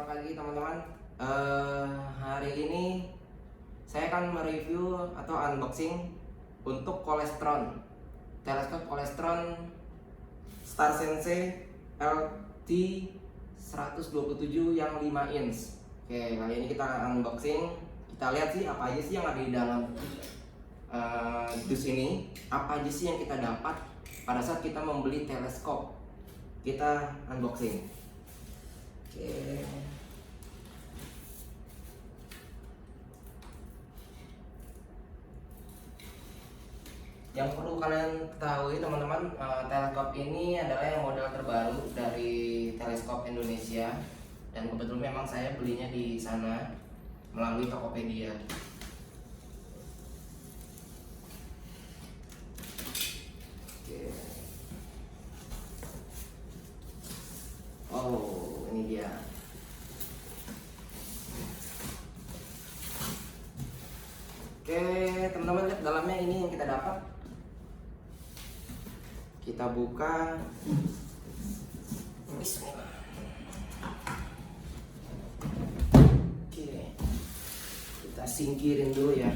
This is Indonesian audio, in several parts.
selamat pagi teman-teman. Hari ini saya akan mereview atau unboxing untuk Colestron, teleskop Colestron StarSensei LT 127 yang 5 inch. Oke, kali ini kita unboxing. Kita lihat sih apa aja sih yang ada di dalam dus ini. Apa aja sih yang kita dapat pada saat kita membeli teleskop. Kita unboxing. Oke. Yang perlu kalian ketahui teman-teman, teleskop ini adalah yang model terbaru dari teleskop Indonesia, dan kebetulan memang saya belinya di sana melalui Tokopedia. Oke. Oh, ini dia. Oke, teman-teman, lihat dalamnya. Ini yang kita dapat. Kita buka. Bismillah. Oke, kita singkirin dulu ya.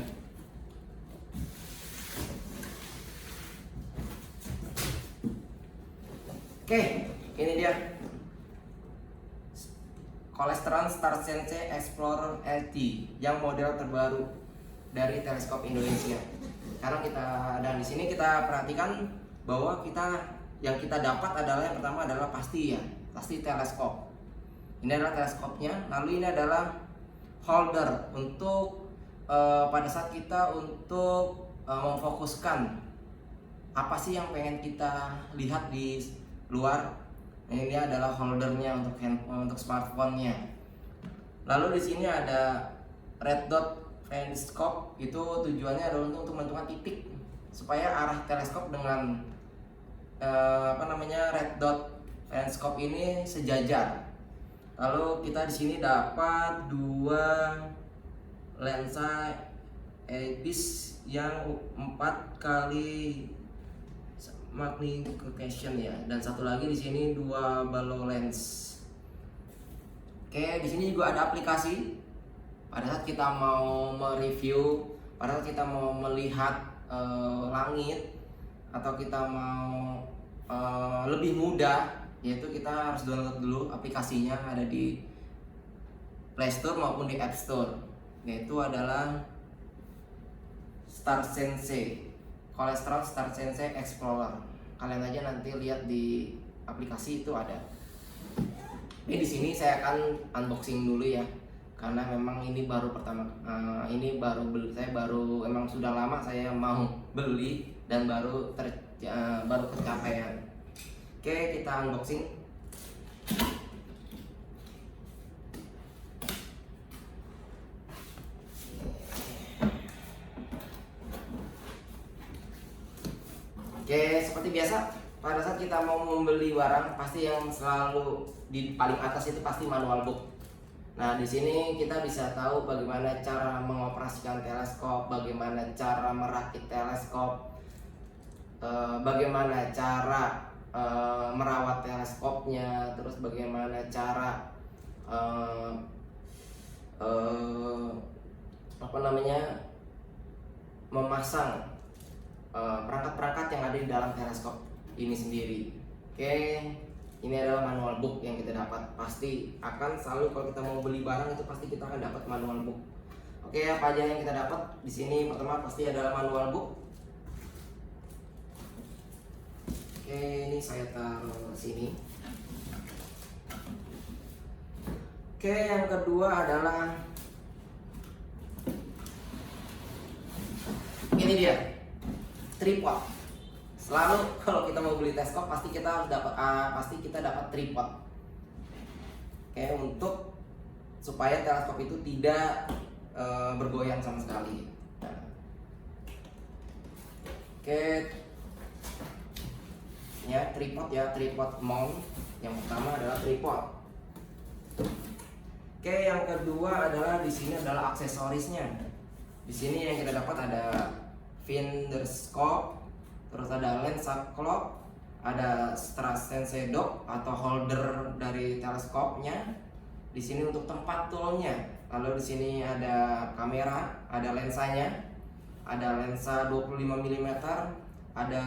Oke, ini dia Colestron StarSensei Explorer LT yang model terbaru dari teleskop Indonesia. Sekarang dan di sini kita perhatikan bahwa yang kita dapat adalah, yang pertama adalah pasti teleskop. Ini adalah teleskopnya. Lalu ini adalah holder untuk pada saat kita untuk memfokuskan apa sih yang pengen kita lihat di luar. Ini adalah holdernya untuk untuk smartphone-nya. Lalu di sini ada red dot teleskop. Itu tujuannya adalah untuk menentukan titik supaya arah teleskop dengan red dot teleskop ini sejajar. Lalu kita di sini dapat dua lensa EIPIS yang 4 kali magnification ya, dan satu lagi di sini 2 balok lens. Oke, di sini juga ada aplikasi. Pada saat kita mau mereview, pada saat kita mau melihat langit, atau kita mau lebih mudah, yaitu kita harus download dulu aplikasinya. Ada di Play Store maupun di App Store. Yaitu adalah StarSensei Colestron StarSensei Explorer. Kalian aja nanti lihat di aplikasi itu ada. Ini di sini saya akan unboxing dulu ya, karena memang ini baru pertama. Ini baru beli, emang sudah lama saya mau beli dan baru tercapaian. Oke, kita unboxing. Oke, seperti biasa, pada saat kita mau membeli barang, pasti yang selalu di paling atas itu pasti manual book. Nah, di sini kita bisa tahu bagaimana cara mengoperasikan teleskop, bagaimana cara merakit teleskop, bagaimana cara merawat teleskopnya, terus bagaimana cara memasang perangkat-perangkat yang ada di dalam teleskop ini sendiri. Oke, ini adalah manual book yang kita dapat. Pasti akan selalu kalau kita mau beli barang itu pasti kita akan dapat manual book. Oke, apa aja yang kita dapat di sini? Pertama pasti adalah manual book. Oke, ini saya taruh sini. Oke, yang kedua adalah ini dia, tripod. Selalu kalau kita mau beli teleskop pasti kita dapat tripod. Oke, untuk supaya teleskop itu tidak bergoyang sama sekali. Nah. Oke, ya tripod mount. Yang pertama adalah tripod. Oke, yang kedua adalah di sini adalah aksesorisnya. Di sini yang kita dapat ada finder scope, terus ada lensa clock, ada StarSensei dock atau holder dari teleskopnya, Di sini untuk tempat toolnya. Lalu di sini ada kamera, ada lensanya, ada lensa 25 mm, ada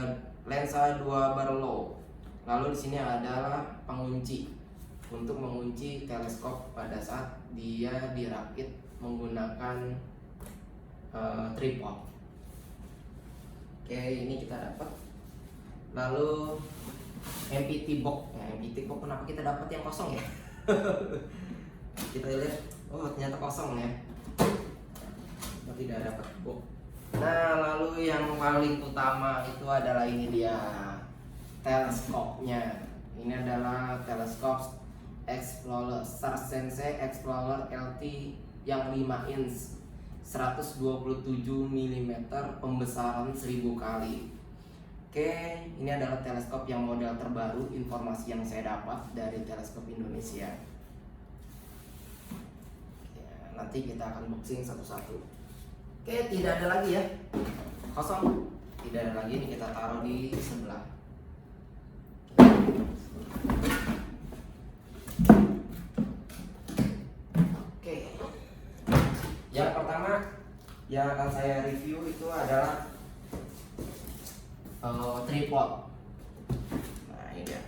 lensa 2 Barlow. Lalu di sini adalah pengunci untuk mengunci teleskop pada saat dia dirakit menggunakan tripod. Oke, ini kita dapat. Lalu MPT box. Nah, MPT box kenapa kita dapat yang kosong ya? Kita lihat, oh ternyata kosong ya. Kita tidak dapat box. Nah, lalu yang paling utama itu adalah ini dia, teleskopnya. Ini adalah teleskop Explorer Star Sensei Explorer LT yang 5 inch 127 mm pembesaran 1000 kali. Oke, ini adalah teleskop yang model terbaru, informasi yang saya dapat dari Teleskop Indonesia. Ya, nanti kita akan unboxing satu-satu. Oke, tidak ada lagi ya, kosong, tidak ada lagi. Ini kita taruh di sebelah. Oke, yang pertama yang akan saya review itu adalah tripod. Nah, ini dia.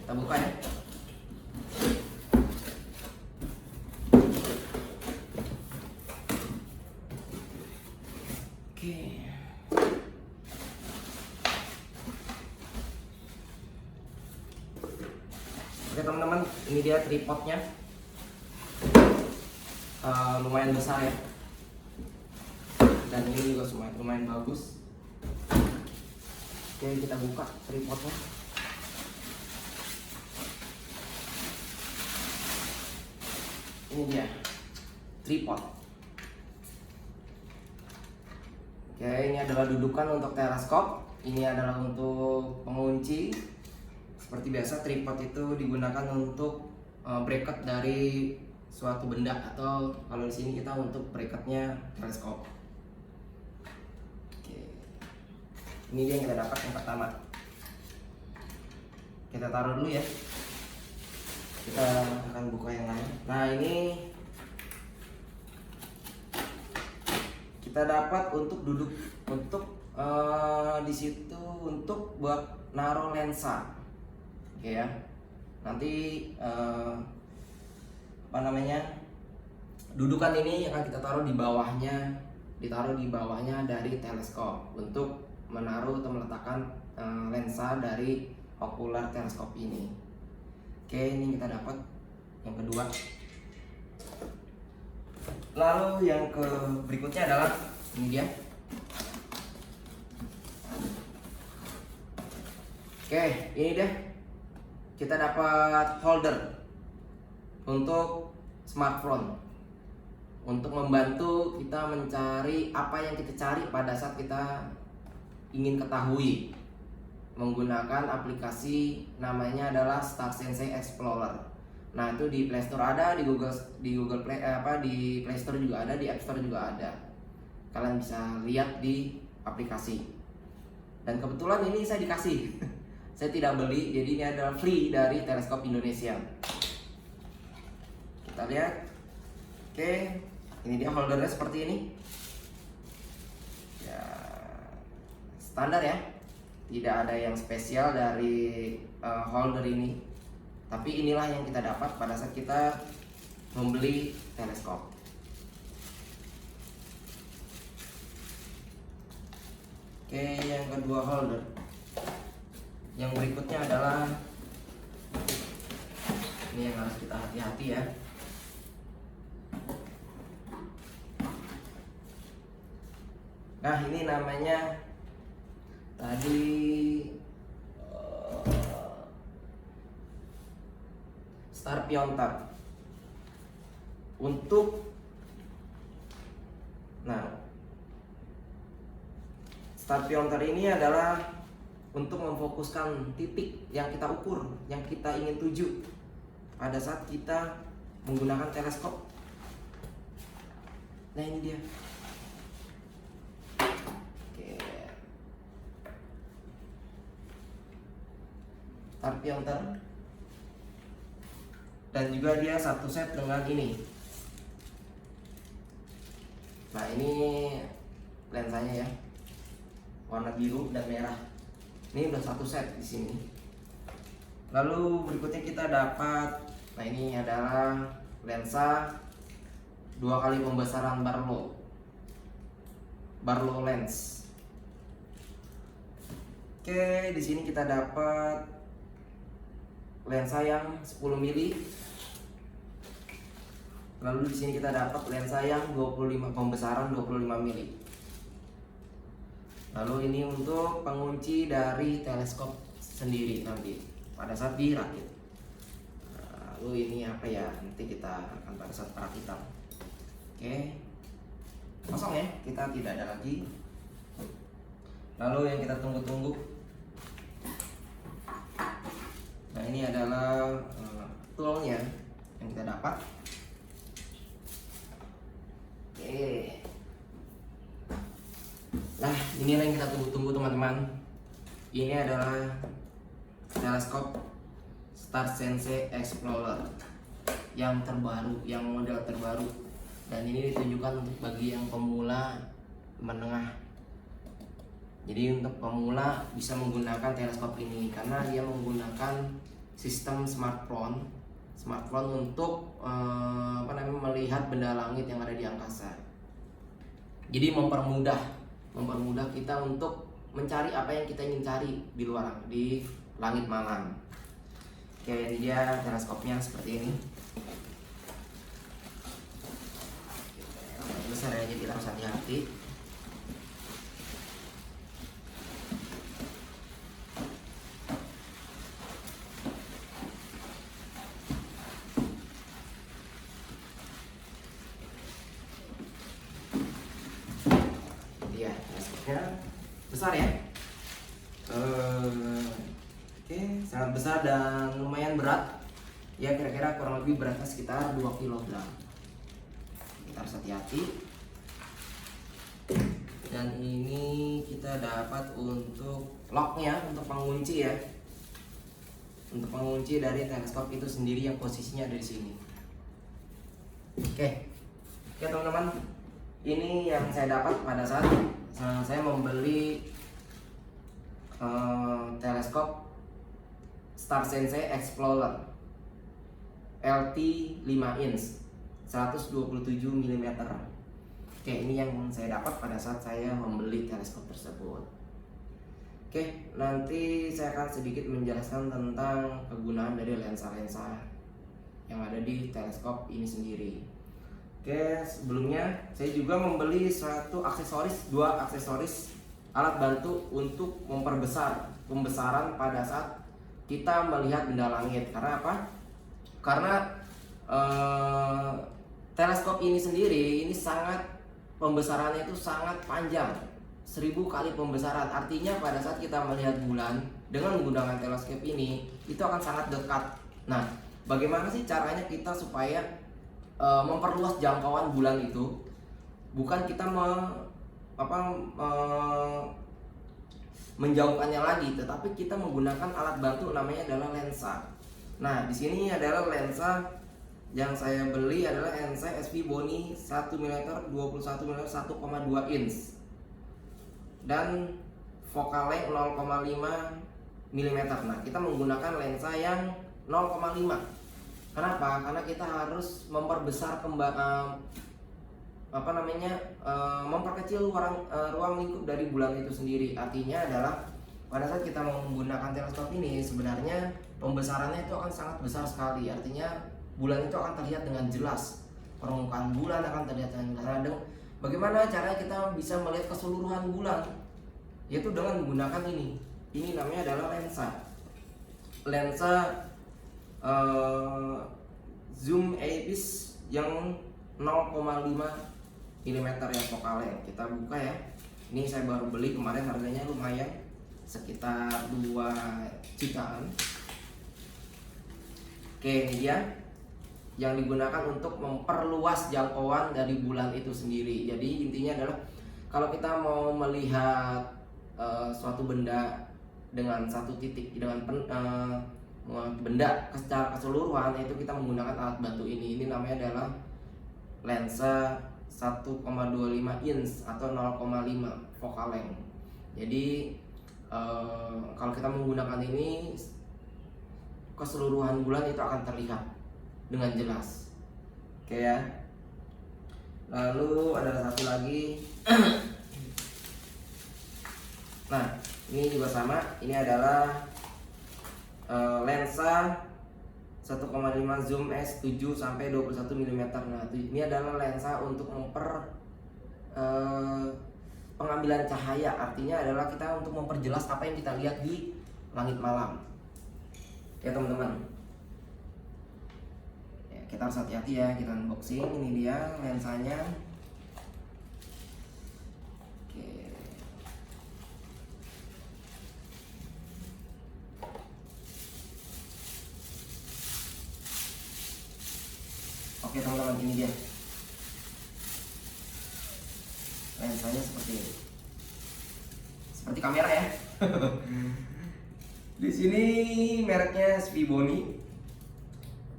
Kita buka ya. Oke. Oke teman-teman, ini dia tripodnya. Lumayan besar ya. Dan ini juga lumayan bagus. Oke, kita buka tripodnya. Ini dia tripod. Oke, ini adalah dudukan untuk teleskop. Ini adalah untuk pengunci. Seperti biasa, tripod itu digunakan untuk bracket dari suatu benda, atau kalau di sini kita untuk bracketnya teleskop. Ini dia yang kita dapat yang pertama. Kita taruh dulu ya. Kita akan buka yang lain. Nah, ini kita dapat untuk duduk, untuk di situ untuk buat naruh lensa. Oke ya. Nanti dudukan ini akan kita taruh di bawahnya, ditaruh di bawahnya dari teleskop untuk menaruh atau meletakkan lensa dari okular teleskop ini. Oke, ini kita dapat yang kedua. Lalu yang berikutnya adalah ini dia. Oke, ini dia. Kita dapat holder untuk smartphone, untuk membantu kita mencari apa yang kita cari pada saat kita ingin ketahui, menggunakan aplikasi namanya adalah Star Sensei Explorer. Nah, itu di Play Store ada, di Google Play di Play Store juga ada, di App Store juga ada. Kalian bisa lihat di aplikasi. Dan kebetulan ini saya dikasih. Saya tidak beli, jadi ini adalah free dari Teleskop Indonesia. Kita lihat. Oke, ini dia holdernya seperti ini. Ya, standar ya, tidak ada yang spesial dari holder ini, tapi inilah yang kita dapat pada saat kita membeli teleskop. Oke, yang kedua holder. Yang berikutnya adalah ini yang harus kita hati-hati ya. Nah, ini namanya tadi Star Piontar. Star Piontar ini adalah untuk memfokuskan titik yang kita ukur, yang kita ingin tuju pada saat kita menggunakan teleskop. Nah, ini dia. Star Piontar. dan juga dia satu set dengan ini. Nah, ini lensanya ya, warna biru dan merah. Ini udah satu set di sini. Lalu berikutnya kita dapat, nah ini adalah lensa 2 kali pembesaran Barlow lens. Oke, di sini kita dapat lensa yang 10 mili. Lalu di sini kita dapat lensa yang 25 pembesaran 25 mili. Lalu ini untuk pengunci dari teleskop sendiri nanti pada saat dirakit. Lalu ini apa ya? Nanti kita akan pada saat perakitan. Oke. Kosong ya, kita tidak ada lagi. Lalu yang kita tunggu-tunggu. Nah, ini adalah toolnya yang kita dapat. Oke. Nah, inilah yang kita tunggu-tunggu teman-teman. Ini adalah teleskop StarSense Explorer yang terbaru, yang model terbaru. Dan ini ditunjukkan untuk bagi yang pemula menengah. Jadi untuk pemula bisa menggunakan teleskop ini karena dia menggunakan sistem smartphone untuk melihat benda langit yang ada di angkasa. Jadi mempermudah kita untuk mencari apa yang kita ingin cari di luar, di langit malam. Oke, ini dia teleskopnya seperti ini. Besar ya, jadi harus hati-hati. Dia teleskopnya besar ya. Oke, sangat besar dan lumayan berat. Ya, kira-kira kurang lebih beratnya sekitar 2 kg. Kita harus hati-hati. Dan ini kita dapat untuk locknya, untuk pengunci ya, untuk pengunci dari teleskop itu sendiri yang posisinya ada di sini. Oke teman-teman, ini yang saya dapat pada saat saya membeli teleskop StarSense Explorer LT 5 inch 127 mm. Oke, ini yang saya dapat pada saat saya membeli teleskop tersebut. Oke, nanti saya akan sedikit menjelaskan tentang kegunaan dari lensa-lensa yang ada di teleskop ini sendiri. Oke, sebelumnya saya juga membeli dua aksesoris alat bantu untuk memperbesar pembesaran pada saat kita melihat benda langit. Karena apa? Karena teleskop ini sendiri pembesarannya itu sangat panjang, 1000 kali pembesaran. Artinya pada saat kita melihat bulan dengan menggunakan teleskop ini, itu akan sangat dekat. Nah, bagaimana sih caranya kita supaya memperluas jangkauan bulan itu? Bukan kita menjauhkannya lagi, tetapi kita menggunakan alat bantu namanya adalah lensa. Nah, di sini adalah lensa yang saya beli adalah lensa SP Bony 1 mm 21 mm 1,2 inch dan focal length 0,5 mm. Nah, kita menggunakan lensa yang 0,5. Kenapa? Karena kita harus memperbesar memperkecil ruang lingkup dari bulan itu sendiri. Artinya adalah pada saat kita menggunakan teleskop ini sebenarnya pembesarannya itu akan sangat besar sekali. Artinya bulan itu akan terlihat dengan jelas, permukaan bulan akan terlihat dengan jelas. Bagaimana caranya kita bisa melihat keseluruhan bulan? Yaitu dengan menggunakan ini. Ini namanya adalah lensa zoom Abyss yang 0,5 mm ya focal length. Kita buka ya. Ini saya baru beli kemarin, harganya lumayan, sekitar 2 jutaan. Oke, ini dia yang digunakan untuk memperluas jangkauan dari bulan itu sendiri. Jadi intinya adalah kalau kita mau melihat suatu benda dengan satu titik, dengan benda secara keseluruhan, itu kita menggunakan alat bantu ini. Ini namanya adalah lensa 1,25 inch atau 0,5 focal length. Jadi kalau kita menggunakan ini, keseluruhan bulan itu akan terlihat dengan jelas. Oke ya. Lalu ada satu lagi. Nah, ini juga sama. Ini adalah lensa 1,5 zoom S7 sampai 21 mm. Nah, ini adalah lensa untuk pengambilan cahaya. Artinya adalah kita untuk memperjelas apa yang kita lihat di langit malam. Ya teman-teman. Ya, kita harus hati-hati ya, kita unboxing. Ini dia lensanya. Oke teman-teman, ini dia lensanya seperti ini, seperti kamera ya. Di sini mereknya Svibony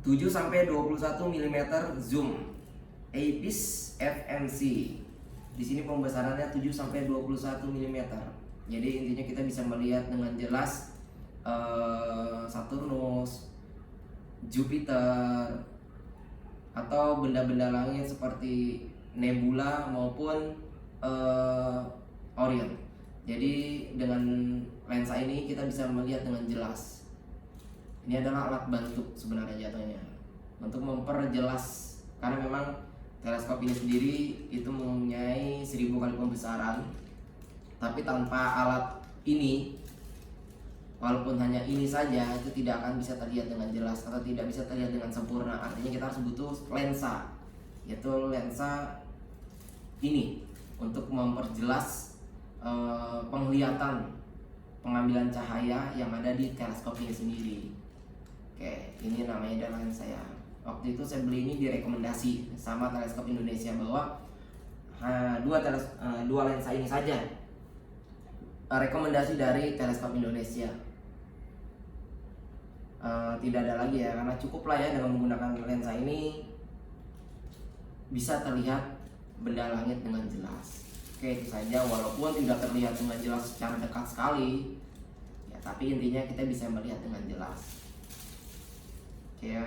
7 sampai 21 mm zoom Apis FMC. Di sini pembesarannya 7 sampai 21 mm. Jadi intinya kita bisa melihat dengan jelas Saturnus, Jupiter, atau benda-benda langit seperti nebula maupun Orion. Jadi dengan lensa ini kita bisa melihat dengan jelas. Ini adalah alat bantu sebenarnya jatuhnya untuk memperjelas, karena memang teleskop ini sendiri itu mempunyai 1000 kali pembesaran. Tapi tanpa alat ini, walaupun hanya ini saja, itu tidak akan bisa terlihat dengan jelas atau tidak bisa terlihat dengan sempurna. Artinya kita harus butuh lensa, yaitu lensa ini untuk memperjelas penglihatan pengambilan cahaya yang ada di teleskop ini sendiri. Oke, ini namanya adalah lensa ya. Waktu itu saya beli ini direkomendasi sama Teleskop Indonesia bahwa dua lensa ini saja rekomendasi dari Teleskop Indonesia. Tidak ada lagi ya, karena cukuplah ya dengan menggunakan lensa ini bisa terlihat benda langit dengan jelas. Oke, itu saja, walaupun tidak terlihat dengan jelas secara dekat sekali ya, tapi intinya kita bisa melihat dengan jelas. Oke ya.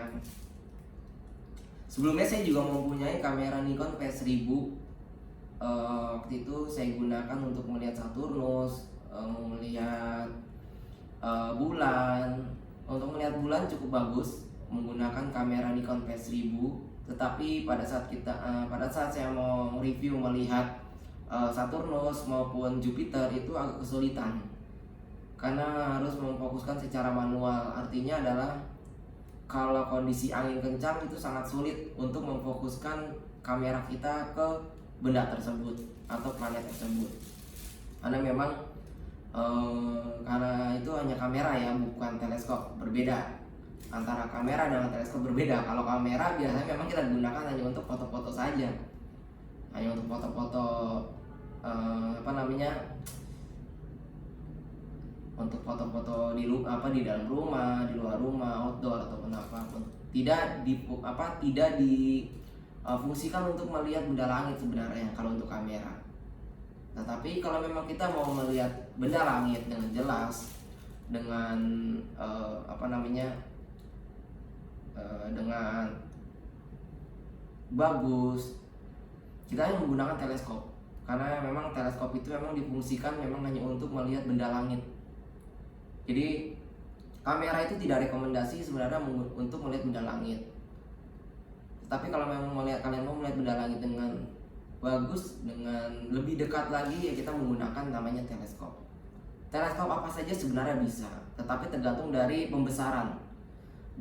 Sebelumnya saya juga mempunyai kamera Nikon P1000. Waktu itu saya gunakan untuk melihat Saturnus, melihat bulan. Untuk melihat bulan cukup bagus menggunakan kamera Nikon P1000. Tetapi pada saat saya mau review melihat Saturnus maupun Jupiter itu agak kesulitan, karena harus memfokuskan secara manual. Artinya adalah kalau kondisi angin kencang itu sangat sulit untuk memfokuskan kamera kita ke benda tersebut atau planet tersebut, karena memang karena itu hanya kamera ya, bukan teleskop. Berbeda antara kamera dengan teleskop, berbeda. Kalau kamera biasanya memang kita gunakan hanya untuk foto-foto saja, hanya untuk foto-foto untuk foto-foto di dalam rumah, di luar rumah, outdoor ataupun apapun. Tidak difungsikan untuk melihat benda langit sebenarnya kalau untuk kamera. Tetapi kalau memang kita mau melihat benda langit dengan jelas, dengan dengan bagus, kita hanya menggunakan teleskop. Karena memang teleskop itu memang difungsikan memang hanya untuk melihat benda langit. Jadi kamera itu tidak rekomendasi sebenarnya untuk melihat benda langit. Tapi kalau memang kalian mau melihat benda langit dengan bagus, dengan lebih dekat lagi, ya kita menggunakan namanya teleskop. Teleskop apa saja sebenarnya bisa, tetapi tergantung dari pembesaran.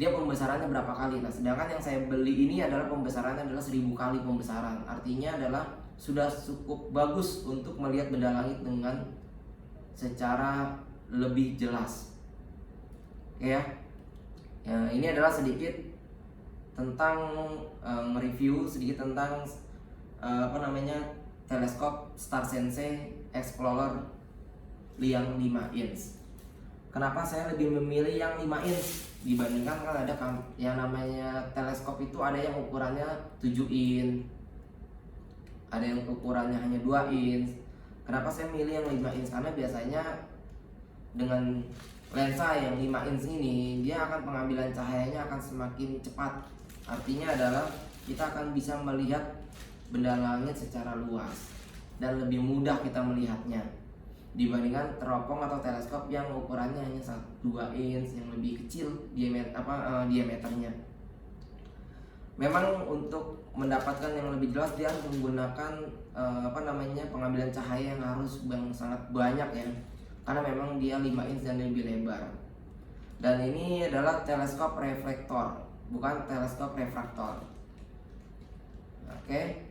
Dia pembesarannya berapa kali. Nah, sedangkan yang saya beli ini adalah pembesarannya adalah 1000 kali pembesaran. Artinya adalah sudah cukup bagus untuk melihat benda langit dengan secara lebih jelas. Oke ya. Ini adalah sedikit tentang mereview sedikit tentang teleskop Starsense Explorer yang 5 inch. kenapa saya lebih memilih yang 5 inch dibandingkan kan ada yang namanya teleskop itu ada yang ukurannya 7 inch, ada yang ukurannya hanya 2 inch. Kenapa saya milih yang 5 inch? Karena biasanya dengan lensa yang 5 inch ini dia akan pengambilan cahayanya akan semakin cepat. Artinya adalah kita akan bisa melihat benda langit secara luas dan lebih mudah kita melihatnya dibandingkan teropong atau teleskop yang ukurannya hanya 2 inch yang lebih kecil diameternya. Memang untuk mendapatkan yang lebih jelas dia harus menggunakan pengambilan cahaya yang sangat banyak ya, karena memang dia 5 inch dan lebih lebar. Dan ini adalah teleskop reflektor, bukan teleskop refraktor. Oke.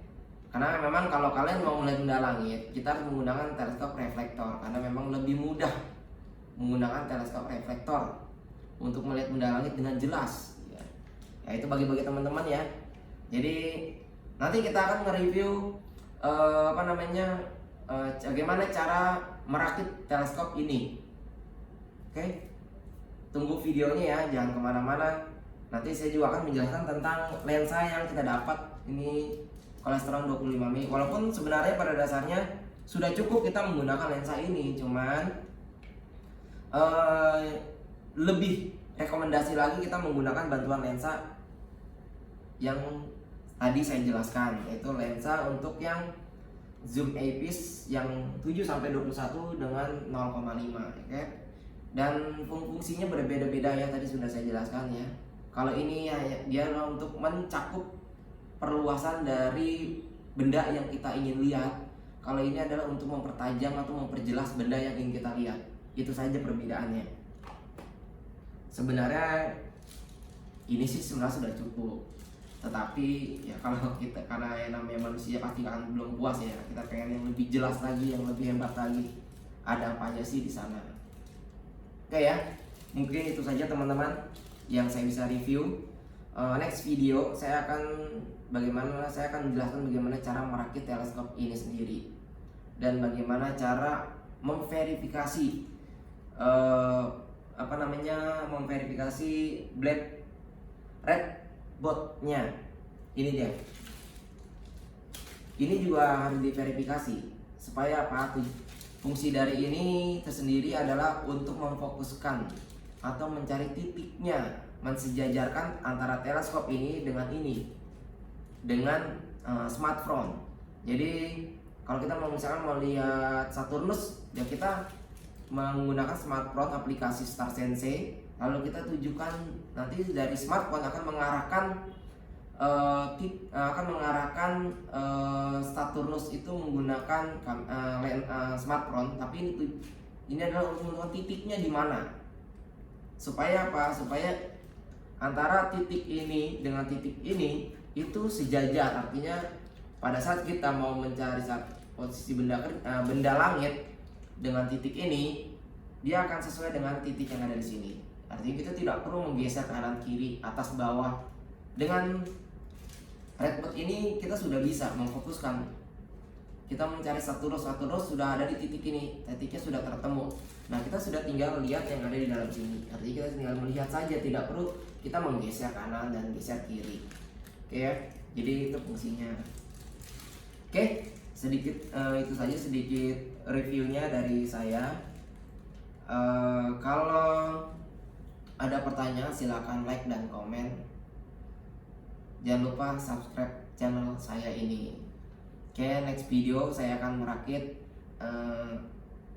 Karena memang kalau kalian mau melihat benda langit, kita harus menggunakan teleskop reflektor karena memang lebih mudah menggunakan teleskop reflektor untuk melihat benda langit dengan jelas. Ya itu bagi-bagi teman-teman ya. Jadi nanti kita akan nge-review bagaimana cara merakit teleskop ini. Oke, tunggu videonya ya, jangan kemana-mana. Nanti saya juga akan menjelaskan tentang lensa yang kita dapat ini, Colestron 25 mm. Walaupun sebenarnya pada dasarnya sudah cukup kita menggunakan lensa ini, cuman lebih rekomendasi lagi kita menggunakan bantuan lensa yang tadi saya jelaskan, yaitu lensa untuk yang zoom eyepiece yang 7-21 dengan 0,5, oke? Dan fungsinya berbeda-beda ya, tadi sudah saya jelaskan ya. Kalau ini ya dia untuk mencakup perluasan dari benda yang kita ingin lihat. Kalau ini adalah untuk mempertajam atau memperjelas benda yang ingin kita lihat. Itu saja perbedaannya. Sebenarnya ini sih sebenarnya sudah cukup. Tetapi ya kalau kita, karena yang namanya manusia pasti akan belum puas ya. Kita pengen yang lebih jelas lagi, yang lebih hebat lagi. Ada apa aja sih di sana? Oke ya. Mungkin itu saja teman-teman yang saya bisa review. Next video saya akan menjelaskan bagaimana cara merakit teleskop ini sendiri dan bagaimana cara memverifikasi memverifikasi red dotnya. Ini dia. Ini juga harus diverifikasi supaya apa? Fungsi dari ini tersendiri adalah untuk memfokuskan atau mencari titiknya, mensejajarkan antara teleskop ini dengan smartphone. Jadi kalau kita misalkan melihat Saturnus, ya kita menggunakan smartphone aplikasi StarSense, lalu kita tujukan nanti dari smartphone akan mengarahkan Saturnus itu menggunakan smartphone, tapi ini adalah untuk menentukan titiknya di mana. Supaya apa? Supaya antara titik ini dengan titik ini itu sejajar. Artinya pada saat kita mau mencari posisi benda langit dengan titik ini, dia akan sesuai dengan titik yang ada di sini. Artinya kita tidak perlu menggeser kanan kiri, atas bawah. Dengan red dot ini kita sudah bisa memfokuskan. Kita mencari Saturnus sudah ada di titik ini, titiknya sudah tertemu. Nah, kita sudah tinggal lihat yang ada di dalam sini. Artinya kita tinggal melihat saja, tidak perlu kita menggeser kanan dan geser kiri. Oke ya, jadi itu fungsinya. Oke, itu saja sedikit reviewnya dari saya. Kalau ada pertanyaan silakan like dan komen. Jangan lupa subscribe channel saya ini. Oke, next video saya akan merakit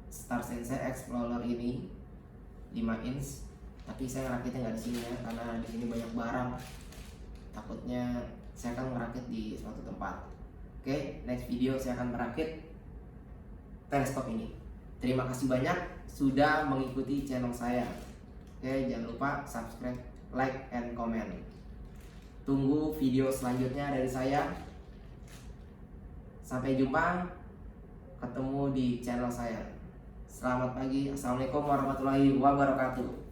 StarSense Explorer ini 5 inch. Tapi saya rakitnya nggak di sini ya, karena di sini banyak barang. Takutnya saya akan merakit di suatu tempat. Oke, next video saya akan merakit teleskop ini. Terima kasih banyak sudah mengikuti channel saya. Oke, jangan lupa subscribe, like, and comment. Tunggu video selanjutnya dari saya. Sampai jumpa, ketemu di channel saya. Selamat pagi, assalamualaikum warahmatullahi wabarakatuh.